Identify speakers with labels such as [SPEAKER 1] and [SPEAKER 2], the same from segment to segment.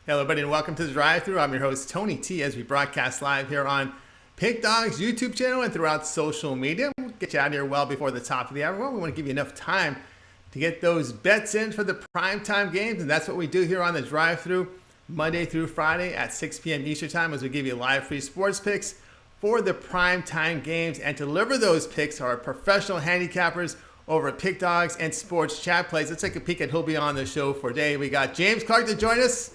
[SPEAKER 1] Hello, everybody, and welcome to the drive-thru. I'm your host, Tony T, as we broadcast live here on Pick Dog's YouTube channel and throughout social media. We'll get you out here well before the top of the hour. Well, we want to give you enough time to get those bets in for the primetime games, and that's what we do here on the drive-thru Monday through Friday at 6 p.m. Eastern Time, as we give you live free sports picks for the primetime games. And to deliver those picks are professional handicappers over at Pick Dogs and Sports Chat Plays. Let's take a peek at who'll be on the show for today. We got James Clark to join us.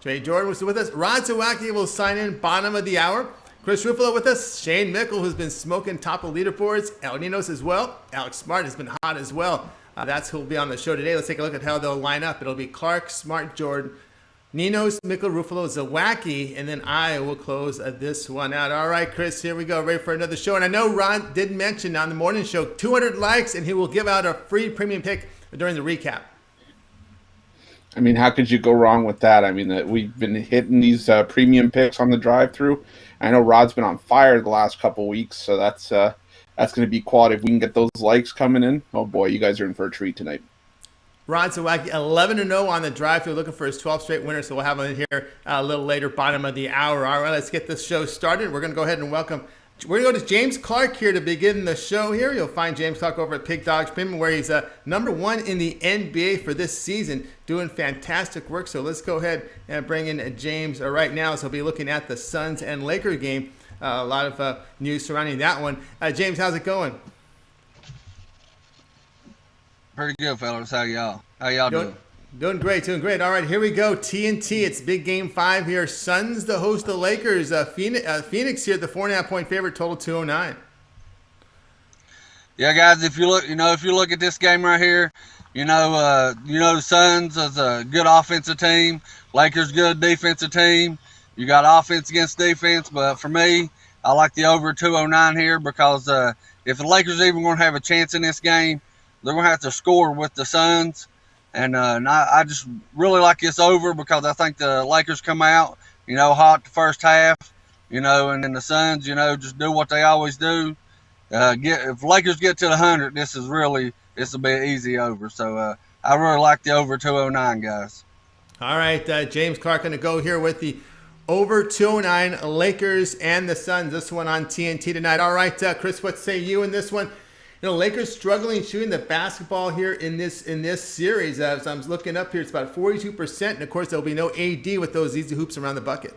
[SPEAKER 1] Trey Jordan was with us. Zawacky will sign in bottom of the hour. Chris Ruffolo with us. Shane Mickle, who's been smoking top of leaderboards. Ninos as well. Alex Smart has been hot as well. That's who'll be on the show today. Let's take a look at how they'll line up. It'll be Clark, Smart, Jordan, Ninos, Mickle, Ruffolo, Zawacky, and then I will close this one out. All right, Chris, here we go. Ready for another show. And I know Ron did mention on the morning show 200 likes, and he will give out a free premium pick during the recap.
[SPEAKER 2] I mean, how could you go wrong with that? I mean, we've been hitting these premium picks on the drive-thru. I know Rod's been on fire the last couple weeks, so that's going to be quality. If we can get those likes coming in, oh boy, you guys are in for a treat tonight.
[SPEAKER 1] Rod Zawacky, 11-0 on the drive-thru, looking for his 12th straight winner, so we'll have him in here a little later, bottom of the hour. All right, let's get this show started. We're going to go ahead and welcome. We're going to go to James Clark here to begin the show here. You'll find James Clark over at Pick Dogs Premium, where he's number one in the NBA for this season, doing fantastic work. So let's go ahead and bring in James right now. So he'll be looking at the Suns and Lakers game. A lot of news surrounding that one. James, how's it going?
[SPEAKER 3] Pretty good, fellas. How y'all doing?
[SPEAKER 1] Doing great. All right, here we go. TNT, it's big game 5 here. Suns to host the Lakers. Phoenix here, the 4.5-point favorite, total 209.
[SPEAKER 3] Yeah, guys, if you look at this game right here, the Suns is a good offensive team. Lakers good defensive team. You got offense against defense, but for me, I like the over 209 here because if the Lakers even going to have a chance in this game, they're going to have to score with the Suns. And I just really like this over because I think the Lakers come out, hot the first half, and then the Suns, just do what they always do. If Lakers get to the 100, this will be an easy over. So I really like the over 209, guys. All
[SPEAKER 1] right, James Clark going to go here with the over 209 Lakers and the Suns. This one on TNT tonight. All right, Chris, what say you in this one? Lakers struggling shooting the basketball here in this series. As I'm looking up here, it's about 42%. And, of course, there'll be no AD with those easy hoops around the bucket.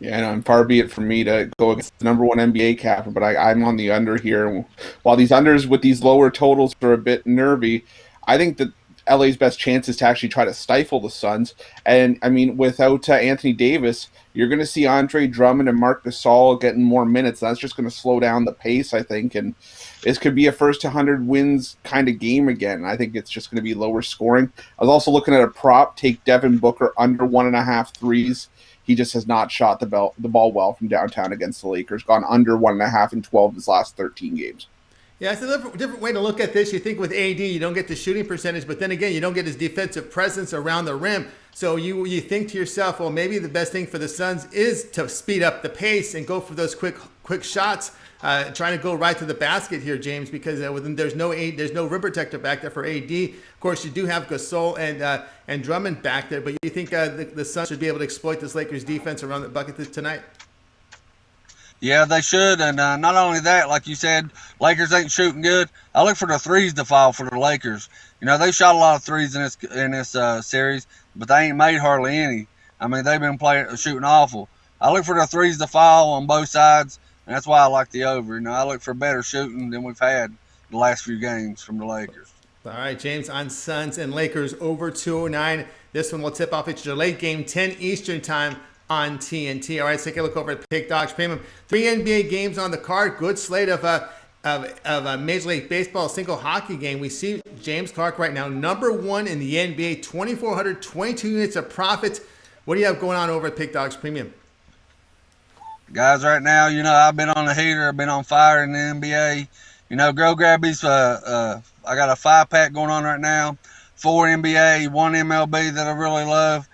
[SPEAKER 2] Yeah, and far be it from me to go against the number one NBA capper, but I'm on the under here. While these unders with these lower totals are a bit nervy, I think that LA's best chance is to actually try to stifle the Suns. And, I mean, without Anthony Davis, you're going to see Andre Drummond and Marc Gasol getting more minutes. That's just going to slow down the pace, I think. And this could be a first 100 wins kind of game again. I think it's just going to be lower scoring. I was also looking at a prop, take Devin Booker under 1.5 threes. He just has not shot the ball well from downtown against the Lakers. Gone under 1.5 in 12 of his last 13 games.
[SPEAKER 1] Yeah, it's a different way to look at this. You think with AD, you don't get the shooting percentage, but then again, you don't get his defensive presence around the rim. So you think to yourself, well, maybe the best thing for the Suns is to speed up the pace and go for those quick shots, trying to go right to the basket here, James, because there's no rim protector back there for AD. Of course, you do have Gasol and Drummond back there, but you think the Suns should be able to exploit this Lakers defense around the bucket tonight?
[SPEAKER 3] Yeah, they should, and not only that, like you said, Lakers ain't shooting good. I look for the threes to fall for the Lakers. They shot a lot of threes in this series, but they ain't made hardly any. I mean, they've been shooting awful. I look for the threes to fall on both sides, and that's why I like the over. I look for better shooting than we've had the last few games from the Lakers.
[SPEAKER 1] All right, James, on Suns and Lakers over 209. This one will tip off. It's your late game, 10 Eastern time on TNT. All right, let's take a look over at Pick Dogs Premium. 3 NBA games on the card. Good slate of a Major League Baseball single hockey game. We see James Clark right now, number one in the NBA, 2,422 units of profit. What do you have going on over at Pick Dogs Premium?
[SPEAKER 3] Guys, right now, I've been on the heater. I've been on fire in the NBA. Go grab these. I got a 5-pack going on right now. 4 NBA, 1 MLB that I really love.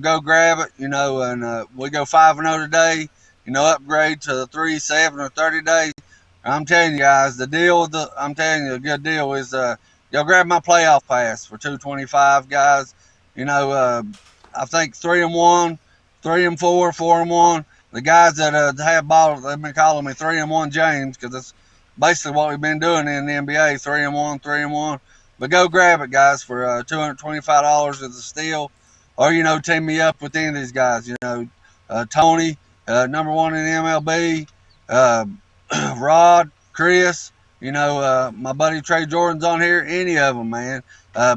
[SPEAKER 3] Go grab it, and we go 5-0 today, upgrade to the 3, 7, or 30 days. I'm telling you guys, the good deal is, go grab my playoff pass for $225, guys. I think 3-1, 3-4, 4-1. The guys that have ball, they've been calling me 3-1 James because that's basically what we've been doing in the NBA, 3-1, 3-1. But go grab it, guys, for $225 at the steal, or team me up with any of these guys. Tony, number one in MLB, Rod, Chris. My buddy Trey Jordan's on here. Any of them, man.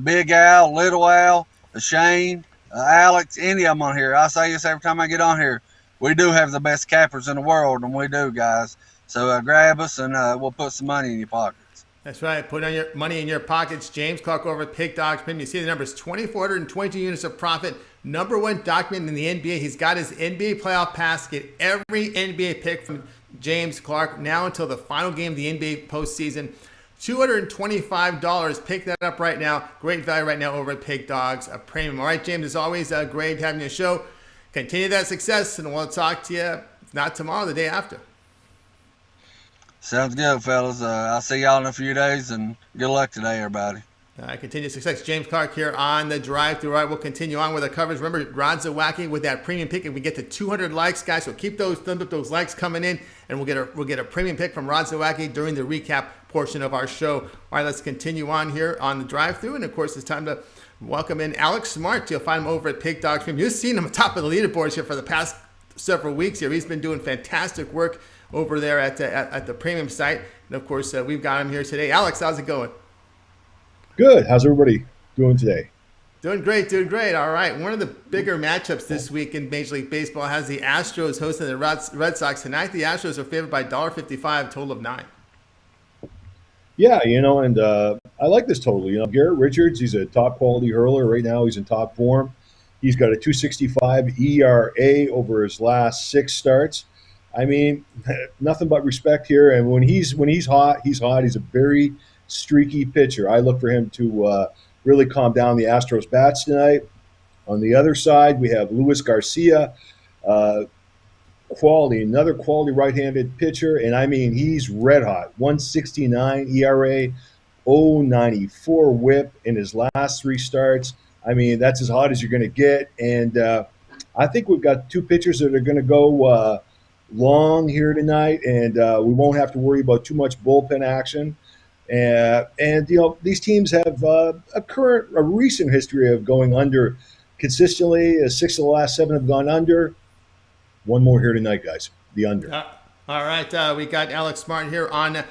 [SPEAKER 3] Big Al, Little Al, Shane, Alex. Any of them on here. I say this every time I get on here. We do have the best cappers in the world, and we do, guys. So grab us, and we'll put some money in your pockets.
[SPEAKER 1] That's right. Put on your money in your pockets. James Clark over at Pick Dogs. You see the numbers: 2,422 units of profit. Number one document in the NBA. He's got his NBA playoff pass. Get every NBA pick from James Clark now until the final game of the NBA postseason. $225. Pick that up right now. Great value right now over at Pick Dogs, a premium. All right, James, as always, great having you on the show. Continue that success, and we'll talk to you, if not tomorrow, the day after.
[SPEAKER 3] Sounds good, fellas. I'll see y'all in a few days, and good luck today, everybody.
[SPEAKER 1] Continued success. James Clark here on the drive-thru. All right, we'll continue on with our coverage. Remember, Zawacky with that premium pick. If we get to 200 likes, guys, so keep those likes coming in, and we'll get a premium pick from Zawacky during the recap portion of our show. All right, let's continue on here on the drive-thru, and of course, it's time to welcome in Alex Smart. You'll find him over at Pick Dogs Premium. You've seen him on top of the leaderboards here for the past several weeks here. He's been doing fantastic work over there at the premium site, and of course, we've got him here today. Alex, how's it going?
[SPEAKER 4] Good. How's everybody doing today?
[SPEAKER 1] Doing great. All right. One of the bigger matchups this week in Major League Baseball has the Astros hosting the Red Sox tonight. The Astros are favored by $1.55, total of 9.
[SPEAKER 4] Yeah, and I like this total. Garrett Richards, he's a top quality hurler right now. He's in top form. He's got a 2.65 ERA over his last 6 starts. I mean, nothing but respect here. And when he's hot, he's hot. He's a very streaky pitcher. I look for him to really calm down the Astros bats tonight. On the other side, we have Luis Garcia, another quality right-handed pitcher, and I mean he's red hot. 1.69 ERA, 0.94 WHIP in his last 3 starts. I mean that's as hot as you're going to get, and I think we've got 2 pitchers that are going to go long here tonight, and we won't have to worry about too much bullpen action. And these teams have a recent history of going under consistently. 6 of the last 7 have gone under. One more here tonight, guys. The under.
[SPEAKER 1] All right, we got Alex Smart here on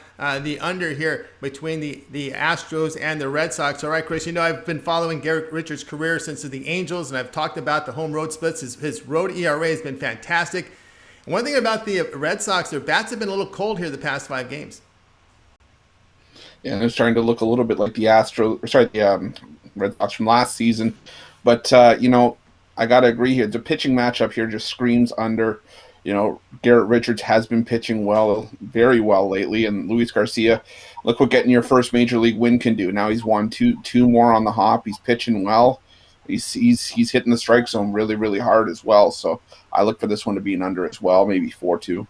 [SPEAKER 1] the under here between the Astros and the Red Sox. All right, Chris, I've been following Garrett Richards' career since the Angels, and I've talked about the home road splits. His road ERA has been fantastic. And one thing about the Red Sox, their bats have been a little cold here the past 5 games.
[SPEAKER 2] Yeah, and it's starting to look a little bit like the Red Sox from last season. But, I got to agree here. The pitching matchup here just screams under. Garrett Richards has been pitching very well lately. And Luis Garcia, look what getting your first major league win can do. Now he's won two more on the hop. He's pitching well. He's hitting the strike zone really, really hard as well. So I look for this one to be an under as well, maybe 4-2.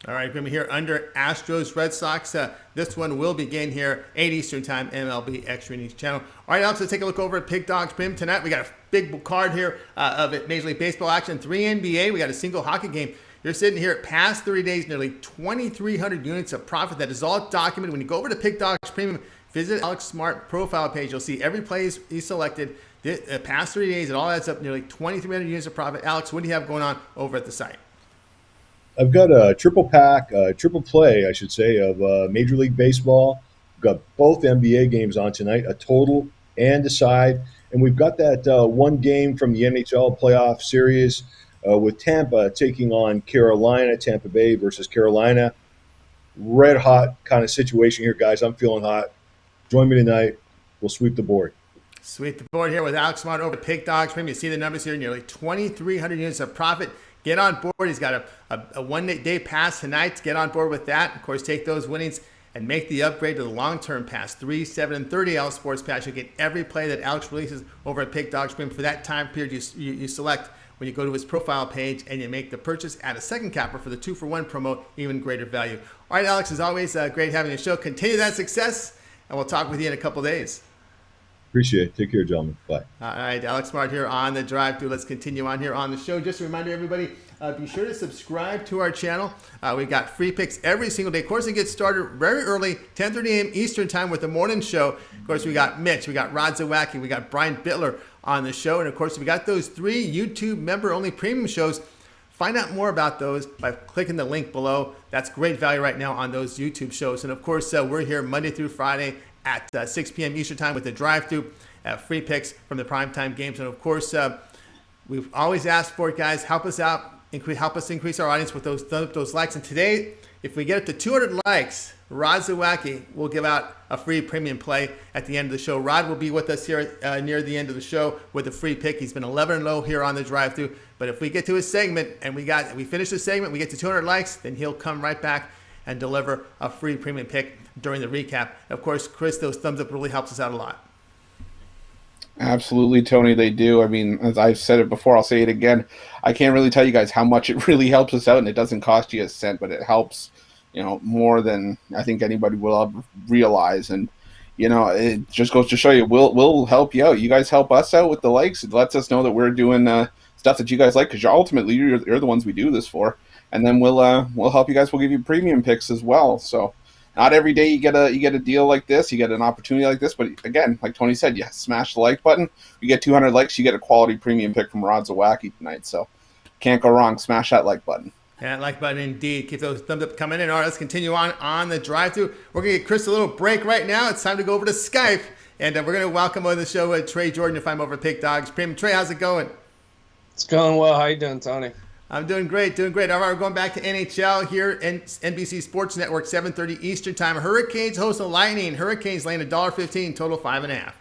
[SPEAKER 1] All right, going to be here under Astros, Red Sox. This one will begin here 8 Eastern Time, MLB Extra News Channel. All right, Alex, let's take a look over at Pick Dogs Premium tonight. We got a big card here of it, Major League Baseball action, 3 NBA. We got a single hockey game. You're sitting here at past 30 days, nearly 2,300 units of profit. That is all documented. When you go over to Pick Dogs Premium, visit Alex Smart profile page. You'll see every play he's selected. Past 30 days, it all adds up nearly 2,300 units of profit. Alex, what do you have going on over at the site?
[SPEAKER 4] I've got a triple play, I should say, of Major League Baseball. We've got both NBA games on tonight, a total and a side. And we've got that one game from the NHL playoff series with Tampa taking on Carolina, Tampa Bay versus Carolina. Red hot kind of situation here, guys. I'm feeling hot. Join me tonight. We'll sweep the board.
[SPEAKER 1] Sweep the board here with Alex Smart over at Pick Dogs Premium. You see the numbers here, nearly 2,300 units of profit. Get on board. He's got a one-day pass tonight. Get on board with that. Of course, take those winnings and make the upgrade to the long-term pass. 3, 7, and 30 Alex Sports Pass. You'll get every play that Alex releases over at Pick Dogs Premium. For that time period, you select when you go to his profile page and you make the purchase. Add a second capper for the 2-for-1 promo, even greater value. All right, Alex, as always, great having you on the show. Continue that success, and we'll talk with you in a couple days.
[SPEAKER 4] Appreciate it. Take care, gentlemen. Bye.
[SPEAKER 1] All right, Alex Smart here on the drive-thru. Let's continue on here on the show. Just a reminder, everybody, be sure to subscribe to our channel. We've got free picks every single day. Of course, it gets started very early, 10:30 a.m. Eastern time with the morning show. Of course, we got Mitch, we got Rod Zawacky, we got Brian Bittler on the show. And, of course, we got those 3 YouTube member-only premium shows. Find out more about those by clicking the link below. That's great value right now on those YouTube shows. And, of course, we're here Monday through Friday at 6 p.m. Eastern time with the drive-thru. Free picks from the primetime games. And, of course, we've always asked for it, guys. Help us out. Help us increase our audience with those likes. And today, if we get up to 200 likes, Rod Zawacky will give out a free premium play at the end of the show. Rod will be with us here near the end of the show with a free pick. He's been 11-0 here on the drive-thru. But if we get to his segment and we finish the segment, we get to 200 likes, then he'll come right back and deliver a free premium pick during the recap. Of course, Chris, those thumbs up really helps us out a lot.
[SPEAKER 2] Absolutely, Tony, they do. I mean, as I've said it before, I'll say it again. I can't really tell you guys how much it really helps us out, and it doesn't cost you a cent, but it helps, more than I think anybody will ever realize. And, it just goes to show you, we'll help you out. You guys help us out with the likes. It lets us know that we're doing stuff that you guys like, because ultimately you're the ones we do this for. And then we'll help you guys. We'll give you premium picks as well. So not every day you get a deal like this, you get an opportunity like this, but again, like Tony said, you smash the like button, you get 200 likes, you get a quality premium pick from Rod Zawacky tonight, so can't go wrong. Smash that like button.
[SPEAKER 1] Yeah, like button indeed. Keep those thumbs up coming in. All right, let's continue on the drive-thru. We're going to get Chris a little break right now. It's time to go over to Skype, and we're going to welcome on the show Trey Jordan. You'll find him over at Pick Dogs Premium. Trey, how's it going?
[SPEAKER 5] It's going well. How you doing, Tony?
[SPEAKER 1] I'm doing great. All right, we're going back to NHL here in NBC Sports Network, 7:30 Eastern Time. Hurricanes host the Lightning. Hurricanes laying $1.15, total 5.5.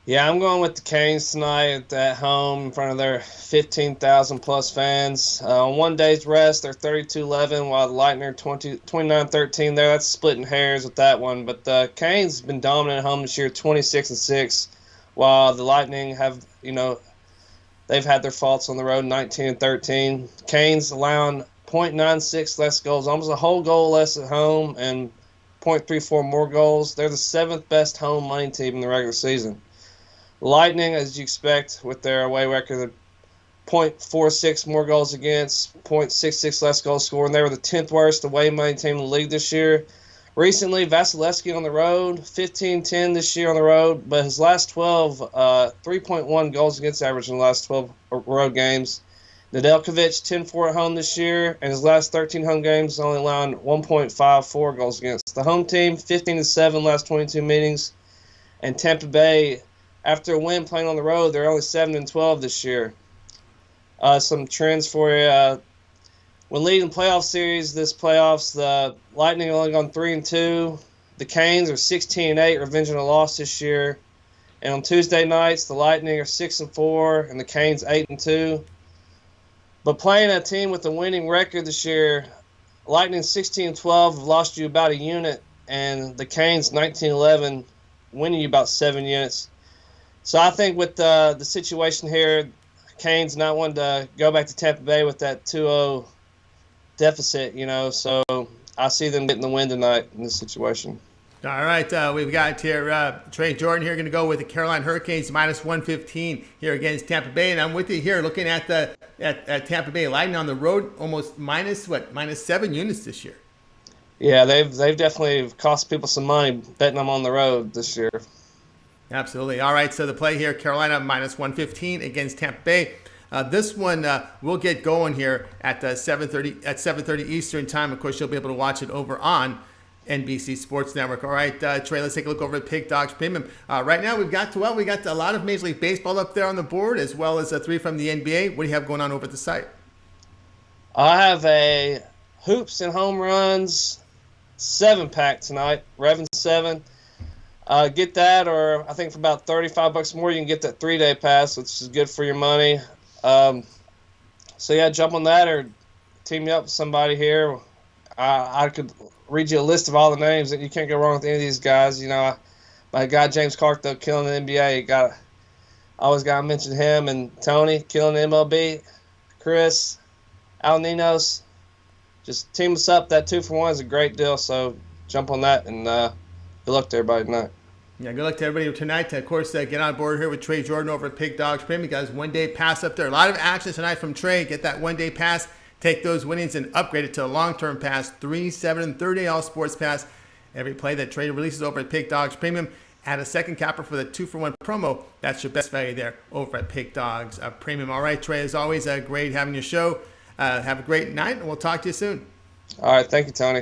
[SPEAKER 5] Yeah, I'm going with the Canes tonight at home in front of their 15,000-plus fans. On one day's rest, they're 32-11, while the Lightning are 29-13 there. That's splitting hairs with that one. But the Canes have been dominant at home this year, 26-6, while the Lightning have, they've had their faults on the road, 19-13. Canes allowing 0.96 less goals, almost a whole goal less at home, and 0.34 more goals. They're the 7th best home money team in the regular season. Lightning, as you expect, with their away record, 0.46 more goals against, 0.66 less goals scored. They were the 10th worst away money team in the league this year. Recently, Vasilevsky on the road, 15-10 this year on the road, but his last 12, 3.1 goals against average in the last 12 road games. Nedeljkovic, 10-4 at home this year, and his last 13 home games only allowing 1.54 goals against. The home team, 15-7 last 22 meetings, and Tampa Bay, after a win playing on the road, they're only 7-12 this year. Some trends for you. When leading playoff series this playoffs, the Lightning have only gone 3-2. The Canes are 16-8, revenging a loss this year. And on Tuesday nights, the Lightning are 6-4, and the Canes 8-2. But playing a team with a winning record this year, Lightning 16-12 have lost you about a unit, and the Canes 19-11 winning you about 7 units. So I think with the situation here, Canes not wanting to go back to Tampa Bay with that 2-0 deficit, so I see them getting the win tonight in this situation.
[SPEAKER 1] All right, we've got here Trey Jordan here going to go with the Carolina Hurricanes -115 here against Tampa Bay, and I'm with you here looking at at Tampa Bay Lightning on the road, almost -7 units this year.
[SPEAKER 5] Yeah, they've definitely cost people some money betting them on the road this year.
[SPEAKER 1] Absolutely. All right, so the play here, Carolina -115 against Tampa Bay. This one will get going here at 7:30 Eastern time. Of course, you'll be able to watch it over on NBC Sports Network. All right, Trey, let's take a look over at Pick Dogs Premium. Right now, we got a lot of Major League Baseball up there on the board, as well as 3 from the NBA. What do you have going on over at the site?
[SPEAKER 5] I have a hoops and home runs 7-pack tonight, Revan 7. Get that, or I think for about $35 more, you can get that 3-day pass, which is good for your money. So yeah, jump on that or team me up with somebody here. I could read you a list of all the names that you can't go wrong with any of these guys. My guy James Clark, though, killing the NBA. Always got to mention him, and Tony killing the MLB. Chris, Al Ninos, just team us up. That 2-for-1 is a great deal. So jump on that, and good luck to everybody tonight.
[SPEAKER 1] Yeah, good luck to everybody tonight. Of course, get on board here with Trey Jordan over at Pig Dogs Premium. You guys, one-day pass up there. A lot of action tonight from Trey. Get that one-day pass. Take those winnings and upgrade it to a long-term pass, 3, 7, and 30 all sports pass. Every play that Trey releases over at Pig Dogs Premium. Add a second capper for the 2-for-1 promo. That's your best value there over at Pig Dogs Premium. All right, Trey, as always, great having your show. Have a great night, and we'll talk to you soon.
[SPEAKER 5] All right, thank you, Tony.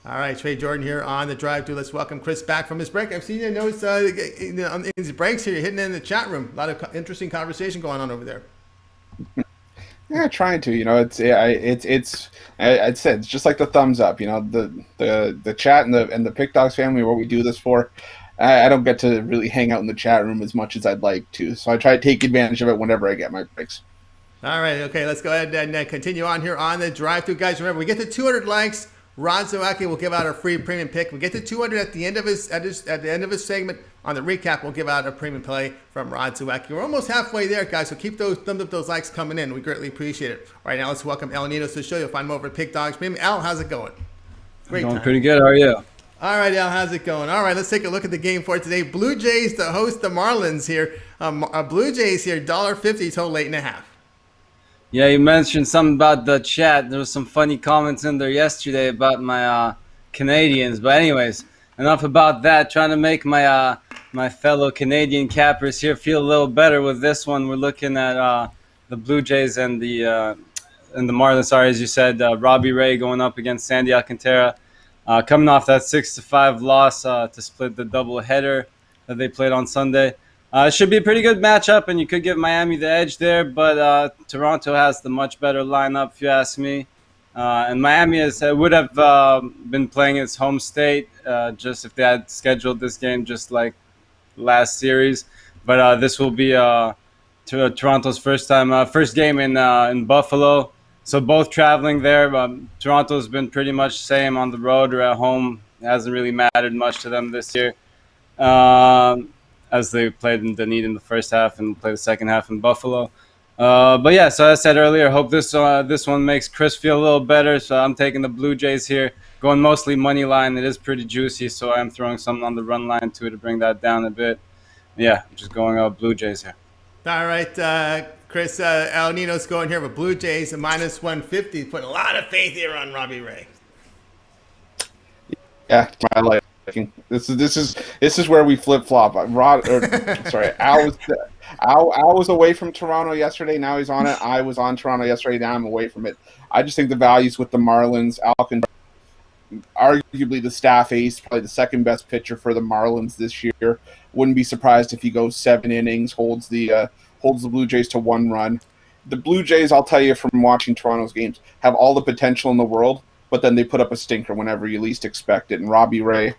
[SPEAKER 1] All right, Trey Jordan here on the drive. Let's welcome Chris back from his break. I've seen you notice in his breaks here, you're hitting in the chat room. A lot of interesting conversation going on over there.
[SPEAKER 2] Yeah, trying to. I'd say it's just like the thumbs up. The chat and the Pick Dogs family, what we do this for. I don't get to really hang out in the chat room as much as I'd like to, so I try to take advantage of it whenever I get my breaks. All
[SPEAKER 1] right, okay, let's go ahead and continue on here on the drive-through, guys. Remember, we get to 200 likes. Rod Zawacky will give out our free premium pick. We get to 200 at the end of his segment. On the recap, we'll give out a premium play from Rod Zawacky. We're almost halfway there, guys, so keep those thumbs up, those likes coming in. We greatly appreciate it. All right, now let's welcome El Ninos to the show. You'll find him over at Pig Dogs Premium. Al, how's it going?
[SPEAKER 6] Great time. Pretty good. How are you?
[SPEAKER 1] All right, Al, how's it going? All right, let's take a look at the game for today. Blue Jays to host the Marlins here. Blue Jays here, $1.50 total 8.5.
[SPEAKER 6] Yeah, you mentioned something about the chat. There was some funny comments in there yesterday about my Canadians. But anyways, enough about that. Trying to make my my fellow Canadian cappers here feel a little better with this one. We're looking at the Blue Jays and the Marlins. Sorry, as you said, Robbie Ray going up against Sandy Alcantara. Coming off that 6-5 loss to split the doubleheader that they played on Sunday. It should be a pretty good matchup, and you could give Miami the edge there, but Toronto has the much better lineup, if you ask me. And Miami would have been playing its home state just if they had scheduled this game just like last series. But this will be Toronto's first game in Buffalo. So both traveling there. Toronto's been pretty much same on the road or at home. It hasn't really mattered much to them this year. As they played in Dunedin in the first half and played the second half in Buffalo. But yeah, so as I said earlier, I hope this one makes Chris feel a little better. So I'm taking the Blue Jays here, going mostly money line. It is pretty juicy, so I'm throwing something on the run line too to bring that down a bit. Yeah, just going Blue Jays here.
[SPEAKER 1] All right, Chris, El Ninos going here with Blue Jays at -150. Putting a lot of faith here on Robbie Ray.
[SPEAKER 2] Yeah, I like. This is where we flip flop. Al was away from Toronto yesterday. Now he's on it. I was on Toronto yesterday. Now I'm away from it. I just think the values with the Marlins. Alcantara, arguably the staff ace, probably the second best pitcher for the Marlins this year. Wouldn't be surprised if he goes 7 innings, holds the Blue Jays to 1 run. The Blue Jays, I'll tell you from watching Toronto's games, have all the potential in the world, but then they put up a stinker whenever you least expect it. And Robbie Ray,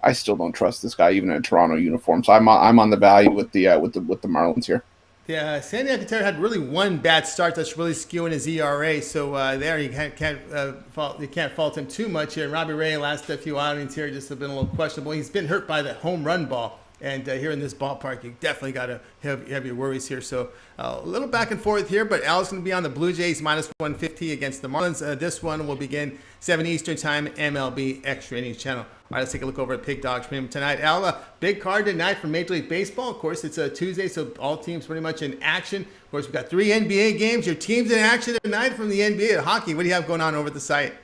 [SPEAKER 2] I still don't trust this guy even in a Toronto uniform. So I'm on the value with the Marlins here.
[SPEAKER 1] Yeah, Sandy Alcantara had really one bad start that's really skewing his ERA. So there you can't fault him too much here. Robbie Ray last few outings here just have been a little questionable. He's been hurt by the home run ball. And here in this ballpark, you definitely got to have your worries here. So a little back and forth here, but Al's going to be on the Blue Jays -150 against the Marlins. This one will begin 7 Eastern Time, MLB Extra Innings Channel. All right, let's take a look over at Pig Dogs Premium tonight. Al, big card tonight for Major League Baseball. Of course, it's a Tuesday, so all teams pretty much in action. Of course, we've got 3 NBA games. Your team's in action tonight from the NBA. Hockey, what do you have going on over at the site?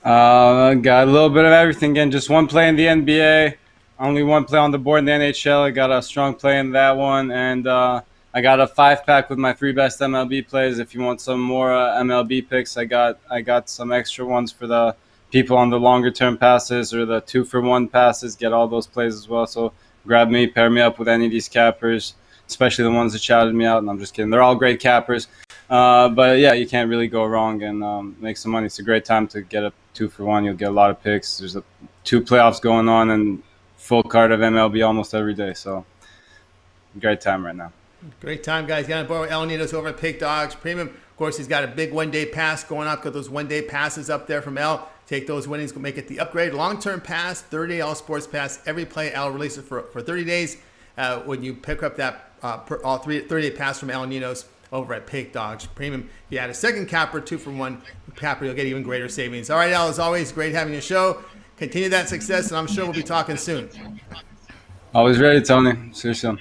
[SPEAKER 6] Got a little bit of everything again. Just one play in the NBA. Only one play on the board in the NHL. I got a strong play in that one. And I got a 5-pack with my 3 best MLB plays. If you want some more MLB picks, I got some extra ones for the people on the longer term passes or the 2-for-1 passes. Get all those plays as well. So grab me, pair me up with any of these cappers, especially the ones that shouted me out. And I'm just kidding. They're all great cappers. But yeah, you can't really go wrong and make some money. It's a great time to get a 2-for-1. You'll get a lot of picks. There's 2 playoffs going on and full card of MLB almost every day. So great time right now.
[SPEAKER 1] Great time, guys. Got on board with El Ninos over at Pig Dogs Premium. Of course, he's got a big one-day pass going up. Got those one-day passes up there from El. Take those winnings, make it the upgrade. Long-term pass, 30-day all sports pass. Every play El releases for 30 days. When you pick up that all 30-day pass from El Ninos over at Pig Dogs Premium. If you add a second capper, 2-for-1 capper, you'll get even greater savings. All right, El, as always, great having your show. Continue that success, and I'm sure we'll be talking soon.
[SPEAKER 6] Always ready, Tony. See you soon.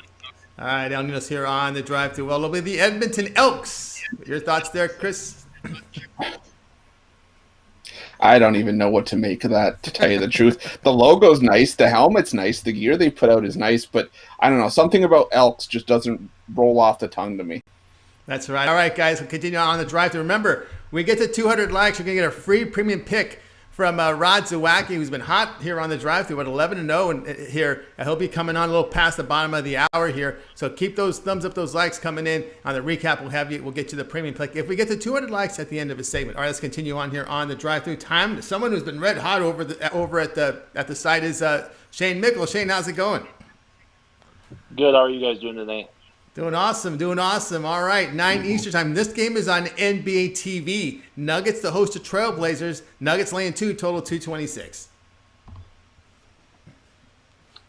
[SPEAKER 1] All right, El Ninos here on the drive-thru. Well, it'll be the Edmonton Elks. Your thoughts there, Chris?
[SPEAKER 2] I don't even know what to make of that, to tell you the truth. The logo's nice, the helmet's nice, the gear they put out is nice, but I don't know. Something about Elks just doesn't roll off the tongue to me.
[SPEAKER 1] That's right. All right, guys, we'll continue on the drive-thru. Remember, when we get to 200 likes, you're going to get a free premium pick from Rod Zawacky, who's been hot here on the drive-thru at 11-0 and here. He'll be coming on a little past the bottom of the hour here. So keep those thumbs up, those likes coming in. On the recap, we'll get you the premium pick if we get to 200 likes at the end of his segment. All right, let's continue on here on the drive-thru. Time. Someone who's been red hot over at the site is Shane Mickle. Shane, how's it going?
[SPEAKER 7] Good. How are you guys doing today?
[SPEAKER 1] Doing awesome. All right, 9 Eastern time. This game is on NBA TV. Nuggets, the host of Trailblazers. Nuggets laying 2, total 226.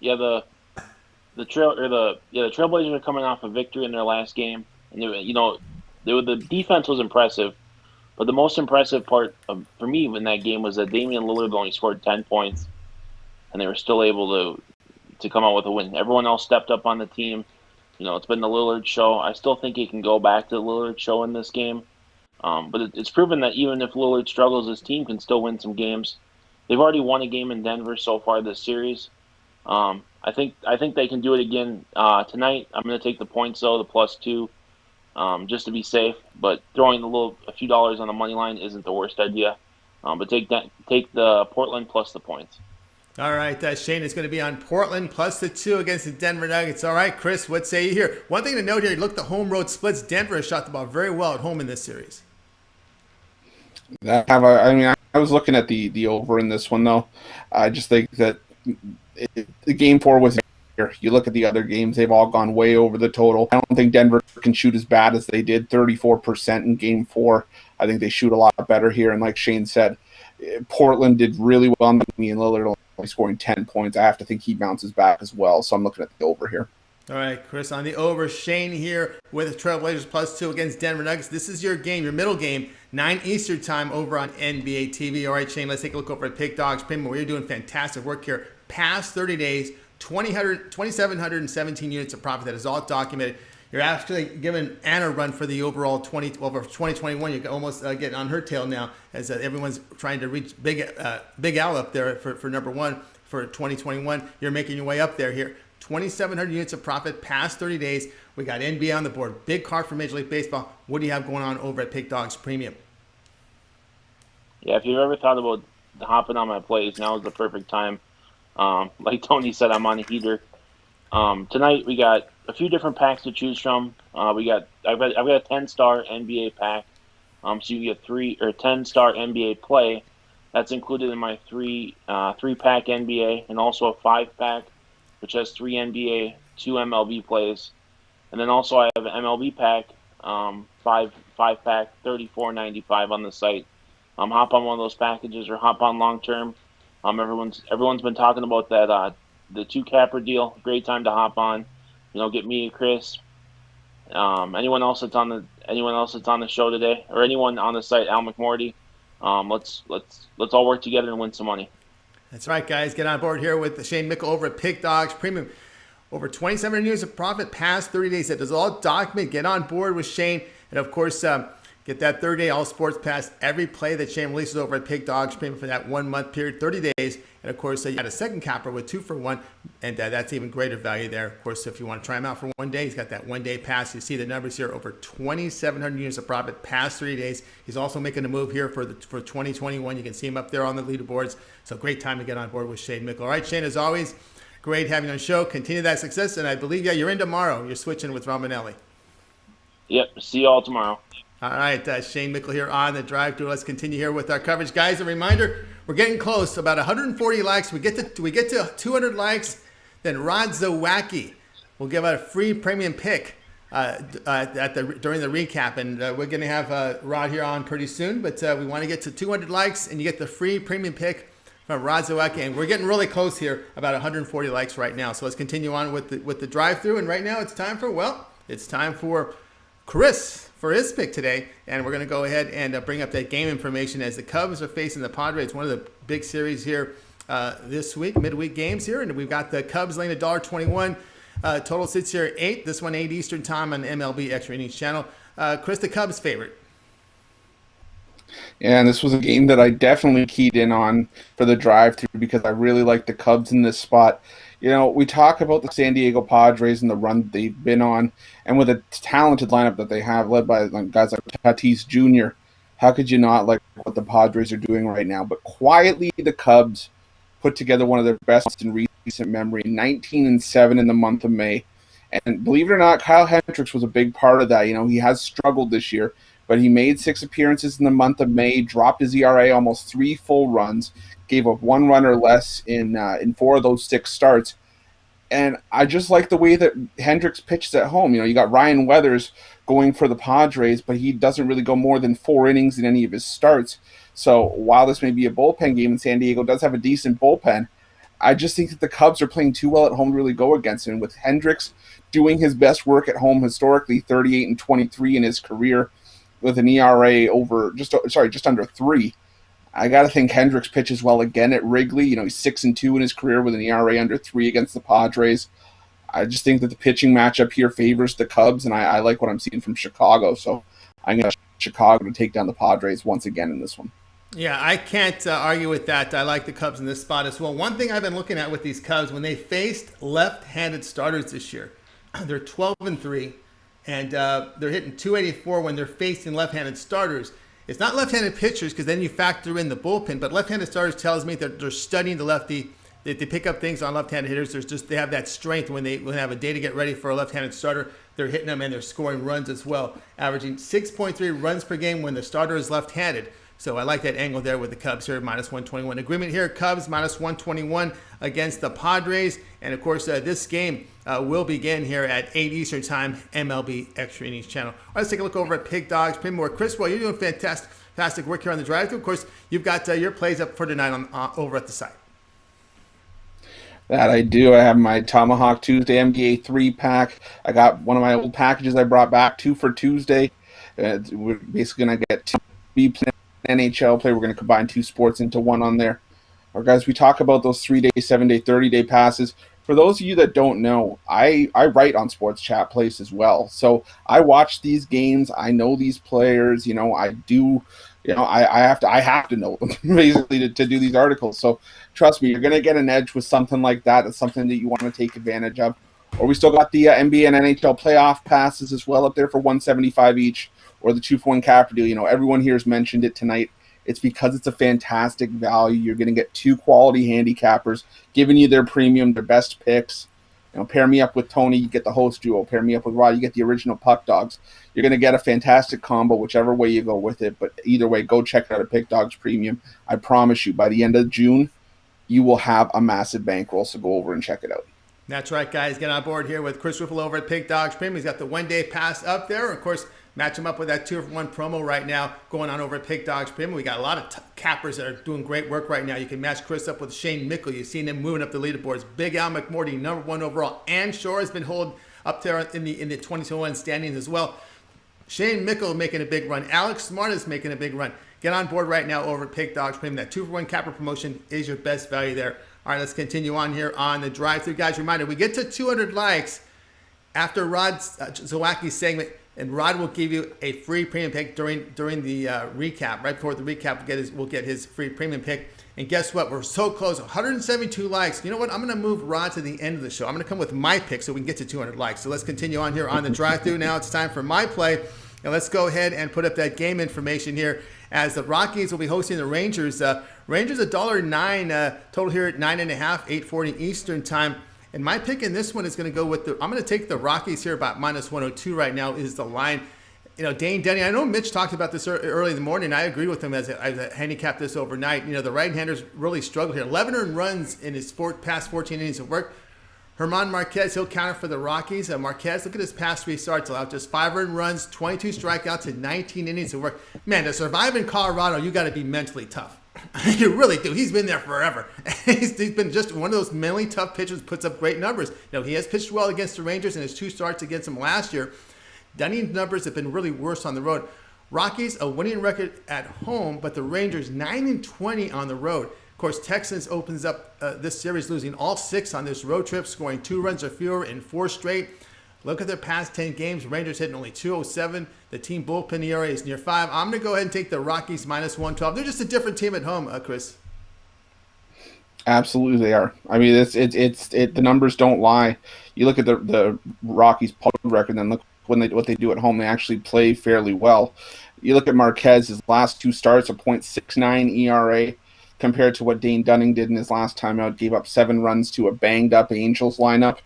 [SPEAKER 7] Yeah, the Trailblazers are coming off a victory in their last game, and the defense was impressive, but the most impressive part for me in that game was that Damian Lillard only scored 10 points, and they were still able to come out with a win. Everyone else stepped up on the team. It's been the Lillard show. I still think he can go back to the Lillard show in this game. But it's proven that even if Lillard struggles, his team can still win some games. They've already won a game in Denver so far this series. I think they can do it again tonight. I'm going to take the points, though, the +2, just to be safe. But throwing a few dollars on the money line isn't the worst idea. But take the Portland plus the points.
[SPEAKER 1] All right, Shane is going to be on Portland plus the 2 against the Denver Nuggets. All right, Chris, what say you here? One thing to note here, look, the home road splits. Denver has shot the ball very well at home in this series.
[SPEAKER 2] I was looking at the over in this one, though. I just think that the game 4 was here. You look at the other games, they've all gone way over the total. I don't think Denver can shoot as bad as they did, 34% in game 4. I think they shoot a lot better here. And like Shane said, Portland did really well on me and Lillard only scoring 10 points. I have to think he bounces back as well. So I'm looking at the over here.
[SPEAKER 1] All right, Chris, on the over. Shane here with the Trailblazers +2 against Denver Nuggets. This is your game, your middle game, 9 Eastern time over on NBA TV. All right, Shane, let's take a look over at Pick Dogs Premium, where you're doing fantastic work here. Past 30 days, 2,717 units of profit. That is all documented. You're actually giving Anna a run for the overall 2021. You're almost getting on her tail now as everyone's trying to reach Big Al up there for number 1 for 2021. You're making your way up there here. 2,700 units of profit past 30 days. We got NBA on the board. Big card for Major League Baseball. What do you have going on over at Pick Dogs Premium?
[SPEAKER 7] Yeah, if you've ever thought about hopping on my plays, now is the perfect time. Like Tony said, I'm on a heater. Tonight we got a few different packs to choose from. I've got a 10-star NBA pack. So you get 10-star NBA play. That's included in my three-pack NBA, and also a 5-pack, which has 3 NBA, 2 MLB plays. And then also I have an MLB pack, 5-pack, $34.95 on the site. Hop on one of those packages or hop on long term. Everyone's been talking about that the 2-capper deal. Great time to hop on. Get me, Chris, anyone else that's on the show today, or anyone on the site, Al McMorty. Let's all work together and win some money.
[SPEAKER 1] That's right, guys. Get on board here with Shane Mickle over at Pick Dogs Premium. Over 2,700 units of profit past 30 days. That is all documented. Get on board with Shane. And, of course, get that 30-day all sports pass. Every play that Shane releases over at Pick Dogs Premium for that 1-month period, 30 days. And, of course, you got a second capper with 2 for 1. And that's even greater value there. Of course, if you want to try him out for 1 day, he's got that 1-day pass. You see the numbers here, over 2,700 units of profit past 30 days. He's also making a move here for 2021. You can see him up there on the leaderboards. So great time to get on board with Shane Mickle. All right, Shane, as always, great having you on the show. Continue that success. And I believe, you're in tomorrow. You're switching with Romanelli.
[SPEAKER 7] Yep. See you all tomorrow.
[SPEAKER 1] All right, Shane Mickle here on the drive-thru. Let's continue here with our coverage, guys. A reminder: we're getting close, about 140 likes. We get to 200 likes, then Rod Zawacky will give out a free premium pick during the recap, and we're going to have Rod here on pretty soon. But we want to get to 200 likes, and you get the free premium pick from Rod Zawacky, and we're getting really close here, about 140 likes right now. So let's continue on with the drive-thru, and right now it's time for Chris for his pick today, and we're going to go ahead and bring up that game information as the Cubs are facing the Padres. One of the big series here this week, midweek games here. And we've got the Cubs laying $1.21. Total sits here at 8. This one 8 Eastern time on MLB Extra Innings channel. Chris, the Cubs favorite.
[SPEAKER 2] Yeah, and this was a game that I definitely keyed in on for the drive-through because I really like the Cubs in this spot. You know, we talk about the San Diego Padres and the run that they've been on, and with a talented lineup that they have, led by guys like Tatis Jr., how could you not like what the Padres are doing right now? But quietly, the Cubs put together one of their best in recent memory, 19-7 in the month of May. And believe it or not, Kyle Hendricks was a big part of that. You know, he has struggled this year, but he made 6 appearances in the month of May, dropped his ERA almost 3 full runs, gave up 1 run or less in 4 of those 6 starts. And I just like the way that Hendricks pitches at home. You know, you got Ryan Weathers going for the Padres, but he doesn't really go more than 4 innings in any of his starts. So while this may be a bullpen game, and San Diego does have a decent bullpen, I just think that the Cubs are playing too well at home to really go against him. With Hendricks doing his best work at home historically, 38-23 in his career, with an ERA just under 3. I got to think Hendricks pitches well again at Wrigley. You know, he's 6-2 in his career with an ERA under 3 against the Padres. I just think that the pitching matchup here favors the Cubs, and I like what I'm seeing from Chicago. So I'm going to Chicago to take down the Padres once again in this one.
[SPEAKER 1] Yeah, I can't argue with that. I like the Cubs in this spot as well. One thing I've been looking at with these Cubs, when they faced left-handed starters this year, they're 12-3. And they're hitting .284 when they're facing left-handed starters. It's not left-handed pitchers because then you factor in the bullpen, but left-handed starters tells me that they're studying the lefty. They pick up things on left-handed hitters. They have that strength when they have a day to get ready for a left-handed starter. They're hitting them and they're scoring runs as well, averaging 6.3 runs per game when the starter is left-handed. So I like that angle there with the Cubs here, -121. Agreement here, Cubs -121 against the Padres. And, of course, this game will begin here at 8 Eastern time, MLB Extra Innings channel. All right, let's take a look over at Pick Dogs. More. Chris, well, you're doing fantastic work here on the drive-thru. Of course, you've got your plays up for tonight over at the site.
[SPEAKER 2] That I do. I have my Tomahawk Tuesday MDA 3-pack. I got one of my old packages I brought back, 2 for Tuesday. We're basically going to get 2 B-play NHL play. We're going to combine 2 sports into 1 on there. Or guys, we talk about those 3-day, 7-day, 30-day passes. For those of you that don't know, I write on Sports Chat Place as well. So I watch these games. I know these players. You know, I do. You know, I have to know them basically to do these articles. So trust me, you're going to get an edge with something like that. It's something that you want to take advantage of. Or we still got the NBA and NHL playoff passes as well up there for $175 each, or the 2-for-1 capper deal. You know, everyone here has mentioned it tonight. It's because it's a fantastic value. You're going to get 2 quality handicappers giving you their premium, their best picks. You know, pair me up with Tony, you get the host duo. Pair me up with Rod, you get the original Puck Dogs. You're going to get a fantastic combo, whichever way you go with it. But either way, go check it out at Pick Dogs Premium. I promise you, by the end of June, you will have a massive bankroll. So go over and check it out.
[SPEAKER 1] That's right, guys. Get on board here with Chris Ruffolo over at Pick Dogs Premium. He's got the 1-day pass up there. Of course, match him up with that 2-for-1 promo right now going on over at Pick Dogs Premium. We got a lot of cappers that are doing great work right now. You can match Chris up with Shane Mickle. You've seen him moving up the leaderboards. Big Al McMorty, #1 overall. And Shore has been holding up there in the 2021 standings as well. Shane Mickle making a big run. Alex Smart is making a big run. Get on board right now over at Pick Dogs Premium. That 2-for-1 capper promotion is your best value there. All right, let's continue on here on the drive-thru. Guys, reminder, we get to 200 likes after Rod's Zawacky segment, and Rod will give you a free premium pick during the recap. Right before the recap, we'll get his free premium pick. And guess what? We're so close. 172 likes. You know what? I'm going to move Rod to the end of the show. I'm going to come with my pick so we can get to 200 likes. So let's continue on here on the drive-thru. Now it's time for my play. And let's go ahead and put up that game information here as the Rockies will be hosting the Rangers. Rangers $1.09 total here at 9.5, 8:40 Eastern time. And my pick in this one is going to go with I'm going to take the Rockies here about -102 right now is the line. You know, Dane Denny, I know Mitch talked about this early in the morning. I agree with him as I handicapped this overnight. You know, the right-handers really struggled here. 11 earned runs in his past 14 innings of work. Herman Marquez, he'll counter for the Rockies. Marquez, look at his past 3 starts. Allowed just 5 earned runs, 22 strikeouts, and 19 innings of work. Man, to survive in Colorado, you got to be mentally tough. You really do. He's been there forever. He's been just one of those mentally tough pitchers, puts up great numbers. You know, he has pitched well against the Rangers in his 2 starts against them last year. Dunny's numbers have been really worse on the road. Rockies, a winning record at home, but the Rangers 9-20 on the road. Of course, Texans opens up this series losing all 6 on this road trip, scoring 2 runs or fewer in 4 straight. Look at their past 10 games. Rangers hitting only .207. The team bullpen ERA is near 5. I'm going to go ahead and take the Rockies minus 112. They're just a different team at home, Chris.
[SPEAKER 2] Absolutely, they are. I mean, the numbers don't lie. You look at the Rockies' public record, and then look what they do at home. They actually play fairly well. You look at Marquez, his last 2 starts, a .69 ERA, compared to what Dane Dunning did in his last time out. Gave up 7 runs to a banged-up Angels lineup.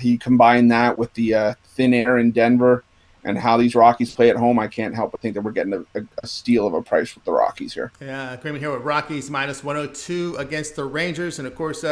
[SPEAKER 2] You combine that with the thin air in Denver and how these Rockies play at home, I can't help but think that we're getting a steal of a price with the Rockies here.
[SPEAKER 1] Yeah, agreement here with Rockies minus 102 against the Rangers. And, of course,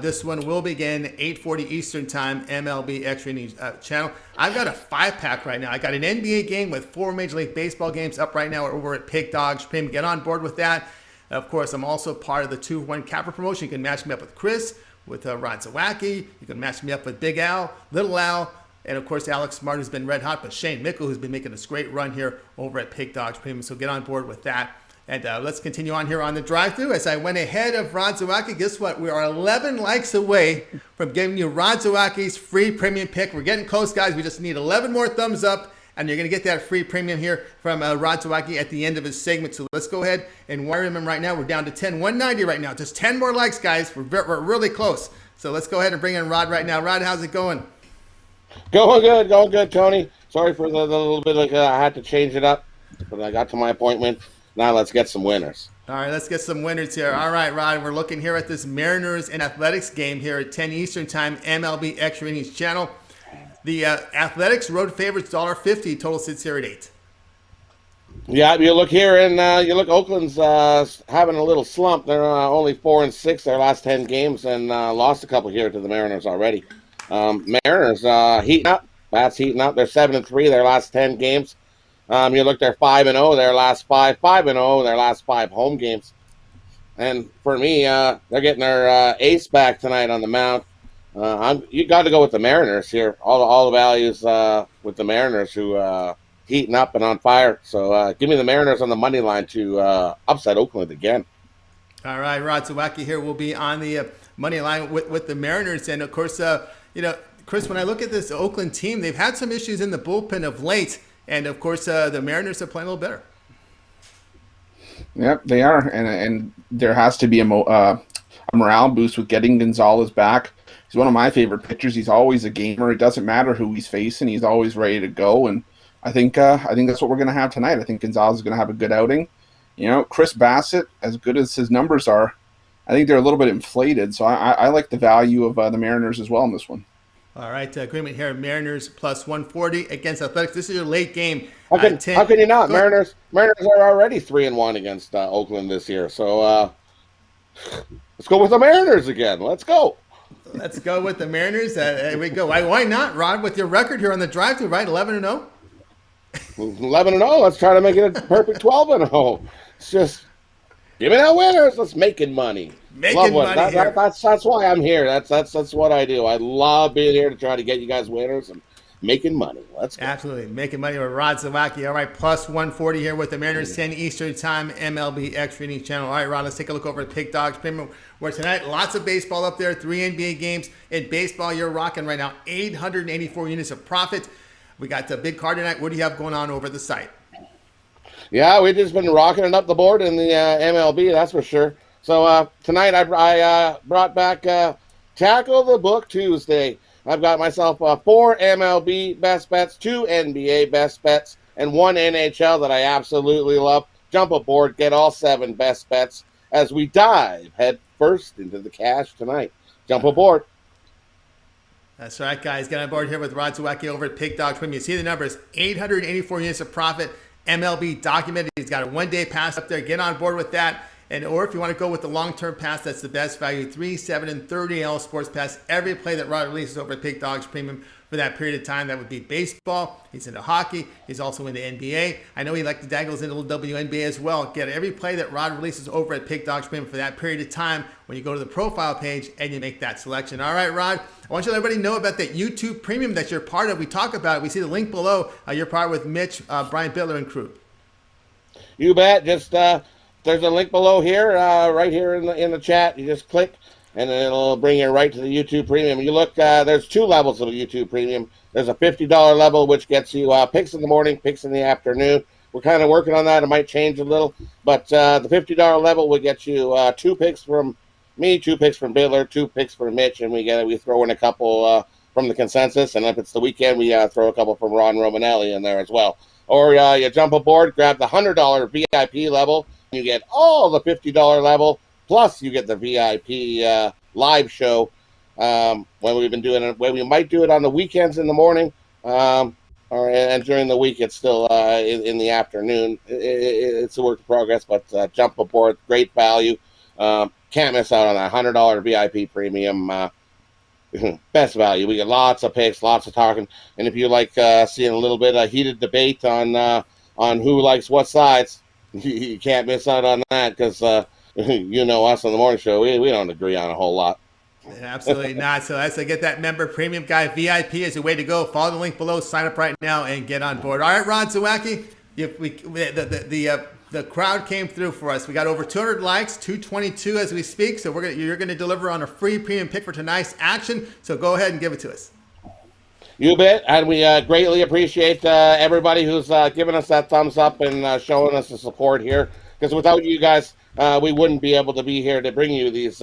[SPEAKER 1] this one will begin 8:40 Eastern Time, MLB Extra Innings channel. I've got a 5-pack right now. I got an NBA game with 4 Major League Baseball games up right now over at Pick Dogs Premium. Get on board with that. Of course, I'm also part of the 2-1 Capper promotion. You can match me up with Chris, with Rod Zawacky. You can match me up with Big Al, Little Al, and of course Alex Smart, who's been red hot, but Shane Mickle, who's been making this great run here over at Pig Dogs Premium. So get on board with that. And let's continue on here on the drive-thru. As I went ahead of Rod Zawacky, guess what? We are 11 likes away from giving you Rod Zawacky's free premium pick. We're getting close, guys. We just need 11 more thumbs up, and you're going to get that free premium here from Rod Zawacky at the end of his segment. So let's go ahead and wire him in right now. We're down to 10, 190 right now. Just 10 more likes, guys. We're really close. So let's go ahead and bring in Rod right now. Rod, how's it going?
[SPEAKER 8] Going good, Tony. Sorry for the little bit I had to change it up, but I got to my appointment. Now let's get some winners.
[SPEAKER 1] All right, let's get some winners here. All right, Rod, we're looking here at this Mariners and Athletics game here at 10 Eastern Time, MLB Extra Innings channel. The Athletics road favorites $1.50. Total sits here at 8.
[SPEAKER 8] Yeah, you look here, and you look Oakland's having a little slump. They're only 4-6 their last 10 games, and lost a couple here to the Mariners already. Mariners heating up. Bats heating up. They're 7-3 their last 10 games. You look, they're 5-0 their last 5. 5-0 their last 5 home games. And for me, they're getting their ace back tonight on the mound. You got to go with the Mariners here. All the values with the Mariners who heating up and on fire. So give me the Mariners on the money line to upset Oakland again.
[SPEAKER 1] All right, Rod Zawacky here will be on the money line with the Mariners. And, of course, Chris, when I look at this Oakland team, they've had some issues in the bullpen of late. And, of course, the Mariners are playing a little better.
[SPEAKER 2] Yep, they are. And there has to be a morale boost with getting Gonzalez back. He's one of my favorite pitchers. He's always a gamer. It doesn't matter who he's facing. He's always ready to go. And I think that's what we're going to have tonight. I think Gonzalez is going to have a good outing. Chris Bassett, as good as his numbers are, I think they're a little bit inflated. So I like the value of the Mariners as well in this one.
[SPEAKER 1] All right, agreement here. Mariners plus 140 against Athletics. This is your late game.
[SPEAKER 8] How can you not? Mariners are already 3-1 against Oakland this year. So let's go with the Mariners again. Let's go.
[SPEAKER 1] Let's go with the Mariners. Here we go. Why not, Rod? With your record here on the drive-thru, right? 11-0.
[SPEAKER 8] 11-0. Let's try to make it a perfect 12-0. It's just give me that winners. Let's making money.
[SPEAKER 1] Making money here.
[SPEAKER 8] That's why I'm here. That's what I do. I love being here to try to get you guys winners and making money. Let's go.
[SPEAKER 1] Absolutely. Making money with Rod Zawacky. All right, plus 140 here with the Mariners, 10 Eastern Time, MLB Extra Innings channel. All right, Rod, let's take a look over at Pig Dogs Premium, where tonight, lots of baseball up there, 3 NBA games. In baseball, you're rocking right now 884 units of profit. We got the big card tonight. What do you have going on over the site?
[SPEAKER 8] Yeah, we've just been rocking it up the board in the MLB, that's for sure. So tonight I brought back Tackle the Book Tuesday. I've got myself 4 MLB best bets, 2 NBA best bets, and 1 NHL that I absolutely love. Jump aboard, get all 7 best bets as we dive head first into the cash tonight. Jump aboard.
[SPEAKER 1] That's right, guys. Get on board here with Rod Zawacky over at Pig Dogs Premium. You see the numbers, 884 units of profit. MLB documented. He's got a 1-day pass up there. Get on board with that. Or if you want to go with the long-term pass, that's the best value, 3, 7, and 30 L Sports Pass. Every play that Rod releases over at Pig Dogs Premium for that period of time, that would be baseball. He's into hockey. He's also into NBA. I know he likes to dangles into a little WNBA as well. Get every play that Rod releases over at Pig Dogs Premium for that period of time when you go to the profile page and you make that selection. All right, Rod, I want you to let everybody know about that YouTube Premium that you're part of. We talk about it. We see the link below. You're part with Mitch, Brian Bittler, and crew.
[SPEAKER 8] You bet. Just there's a link below here, right here in the chat. You just click, and it'll bring you right to the YouTube Premium. You look, there's 2 levels of the YouTube Premium. There's a $50 level, which gets you picks in the morning, picks in the afternoon. We're kind of working on that. It might change a little, but the $50 level will get you 2 picks from me, 2 picks from Baylor, 2 picks from Mitch, and we throw in a couple from the consensus, and if it's the weekend, we throw a couple from Ron Romanelli in there as well. Or you jump aboard, grab the $100 VIP level, and you get all the $50 level, plus you get the VIP live show when we've been doing it. When we might do it on the weekends in the morning, and during the week it's still in the afternoon. It's a work in progress, but jump aboard, great value. Can't miss out on that $100 VIP premium. Best value. We get lots of picks, lots of talking, and if you like seeing a little bit of heated debate on who likes what sides, you can't miss out on that, because you know us on the morning show, we don't agree on a whole lot.
[SPEAKER 1] Absolutely not. So as I get that member premium guy, VIP is the way to go. Follow the link below, sign up right now, and get on board. All right, Ron Zawacky, the crowd came through for us. We got over 200 likes, 222 as we speak. So you're gonna deliver on a free premium pick for tonight's action. So go ahead and give it to us.
[SPEAKER 8] You bet, and we greatly appreciate everybody who's giving us that thumbs up and showing us the support here. Because without you guys, we wouldn't be able to be here to bring you these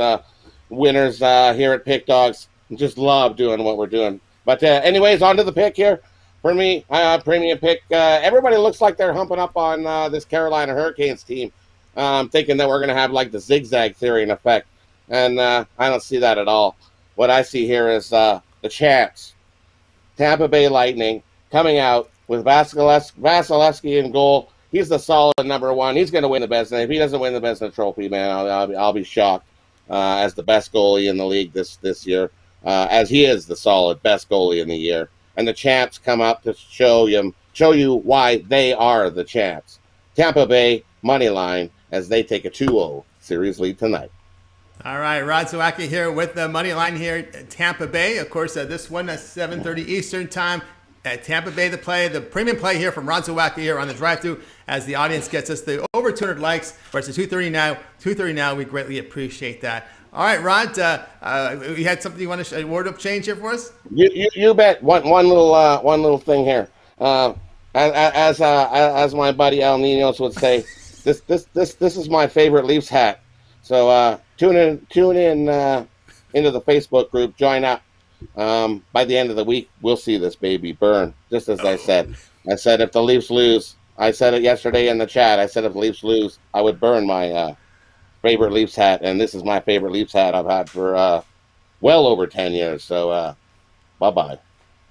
[SPEAKER 8] winners here at Pick Dogs. Just love doing what we're doing. But anyways, on to the pick here. For me, premium pick. Everybody looks like they're humping up on this Carolina Hurricanes team, thinking that we're going to have like the zigzag theory in effect. And I don't see that at all. What I see here is the champs, Tampa Bay Lightning, coming out with Vasilevsky in goal. He's the solid number 1. He's going to win the Vezina. If he doesn't win the Vezina trophy, man, I'll be shocked. As the best goalie in the league this year, as he is the solid best goalie in the year. And the champs come up to show you why they are the champs. Tampa Bay money line as they take a 2-0 series lead tonight.
[SPEAKER 1] All right, Rod Zawacky here with the money line here at Tampa Bay. Of course, this one at 7:30 Eastern time at Tampa Bay. The premium play here from Rod Zawacky here on the drive-thru as the audience gets us the over 200 likes. We're at 230 now. We greatly appreciate that. All right, Rod, you had something you want to a word of change here for us?
[SPEAKER 8] You bet. One little thing here. As my buddy Al Ninos would say, this is my favorite Leafs hat. So tune in into the Facebook group. Join up. By the end of the week, we'll see this baby burn. Just as I said. I said if the Leafs lose, I said it yesterday in the chat. I said if the Leafs lose, I would burn my favorite Leafs hat, and this is my favorite Leafs hat I've had for well over 10 years. So bye-bye.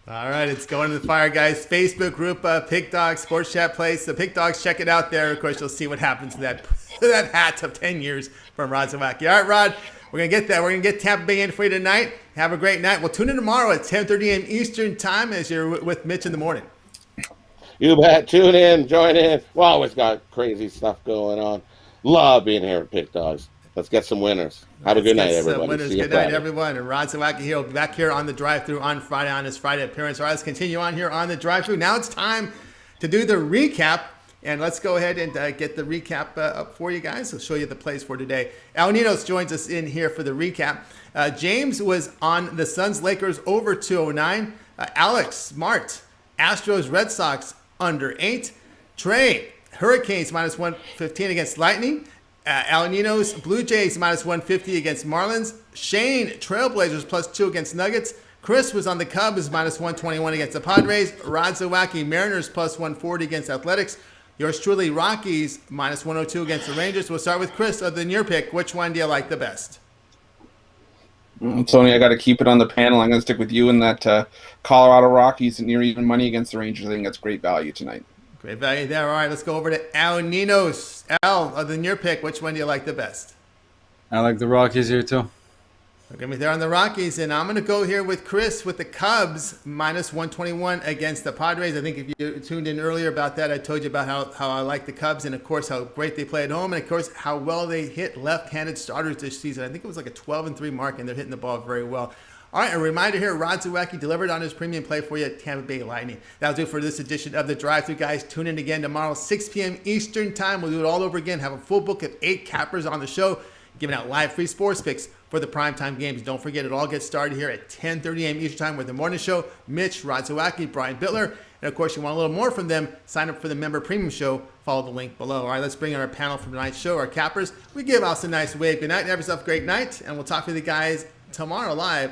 [SPEAKER 1] All right, it's going to the fire, guys. Facebook group, Pick Dogs Sports Chat Place. The Pick Dogs, check it out there. Of course, you'll see what happens to that hat of 10 years from Rod Zawacky. All right, Rod, we're going to get that. We're going to get Tampa Bay in for you tonight. Have a great night. We'll tune in tomorrow at 10:30 a.m. Eastern time as you're with Mitch in the morning.
[SPEAKER 8] You bet. Tune in. Join in. We always got crazy stuff going on. Love being here at Pick Dogs. Let's get some winners. Have a good night, everybody.
[SPEAKER 1] Good night, everyone. And Rod Zawacky here will be back here on the drive-thru on Friday on his Friday appearance. All right, let's continue on here on the drive-thru. Now it's time to do the recap. And let's go ahead and get the recap up for you guys. I'll show you the plays for today. Al Ninos joins us in here for the recap. James was on the Suns-Lakers over 209. Alex Smart, Astros Red Sox under 8. Trey, Hurricanes minus 115 against Lightning. Al Ninos, Blue Jays minus 150 against Marlins. Shane, Trailblazers plus 2 against Nuggets. Chris was on the Cubs minus 121 against the Padres. Rod Zawacky, Mariners plus 140 against Athletics. Yours truly, Rockies minus 102 against the Rangers. We'll start with Chris. Other than your pick, which one do you like the best?
[SPEAKER 2] Tony, I got to keep it on the panel. I'm going to stick with you in that Colorado Rockies near even money against the Rangers. I think that's great value tonight.
[SPEAKER 1] Great value there. All right, let's go over to Al Ninos. Al, other than your pick, which one do you like the best?
[SPEAKER 6] I like the Rockies here too.
[SPEAKER 1] We're going to be there on the Rockies, and I'm going to go here with Chris with the Cubs minus 121 against the Padres. I think if you tuned in earlier about that, I told you about how I like the Cubs and, of course, how great they play at home and, of course, how well they hit left-handed starters this season. I think it was like a 12-3 mark, and they're hitting the ball very well. All right, a reminder here, Rod Zawacky delivered on his premium play for you at Tampa Bay Lightning. That'll do it for this edition of The Drive-Thru, guys. Tune in again tomorrow, 6 p.m. Eastern Time. We'll do it all over again. Have a full book of 8 cappers on the show, giving out live free sports picks for the primetime games. Don't forget, it all gets started here at 10:30 a.m. Eastern Time with the morning show. Mitch, Rod Zawacky, Brian Bittler. And, of course, you want a little more from them, sign up for the member premium show. Follow the link below. All right, let's bring in our panel for tonight's show, our cappers. We give out some nice wave. Good night. Have yourself a great night, and we'll talk to the guys tomorrow live